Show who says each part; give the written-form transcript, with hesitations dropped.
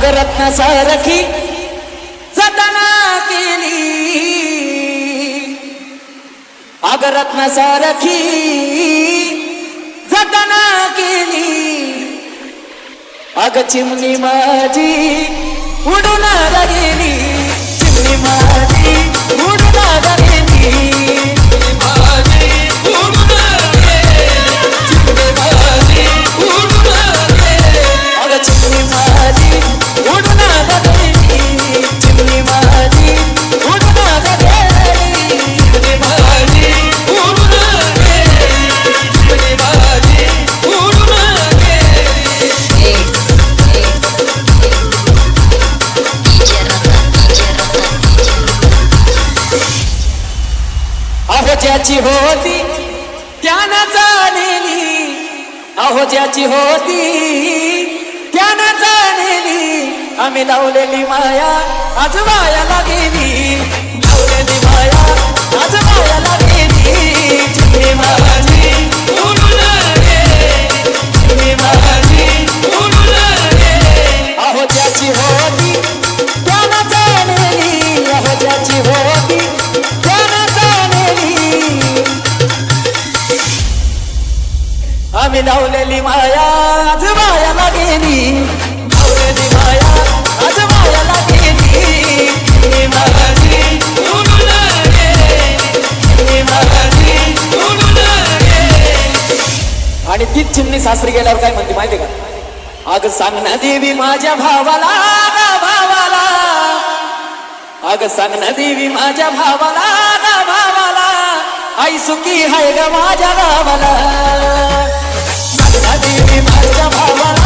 Speaker 1: रत्न सारखी जतना केली, अग रत्न सारखी जतना केली, अग चिमणी माझी उडून गेली, चिमणी माझी उडून गेली, ज्याची होती त्यानं जाणली, अहो ज्याची होती त्यानं जाणली, आम्ही लावलेली माया आज वायाला गेली, लावलेली माया आज वायाला गेली, चिमणी माझी उडून गेली, चिमणी माझी उडून गेली, अहो ज्याची होती त्यानं जाणली, अहो ज्याची होती आम्ही लावलेली माया आज वायाला गेली, लावलेली माया आज वायाला गेली, चिमणी माझी उडून गेली, चिमणी माझी उडून गेली. आणि तीच चिमणी सासरी गेल्यावर काय म्हणते माहिती का? अग सांग ना देवी माझ्या भावाला, भावाला, अग सांग ना देवी माझ्या भावाला, भावाला, आई सुखी हाय ग माझ्या गावाला, देवी माझ्या भावाला.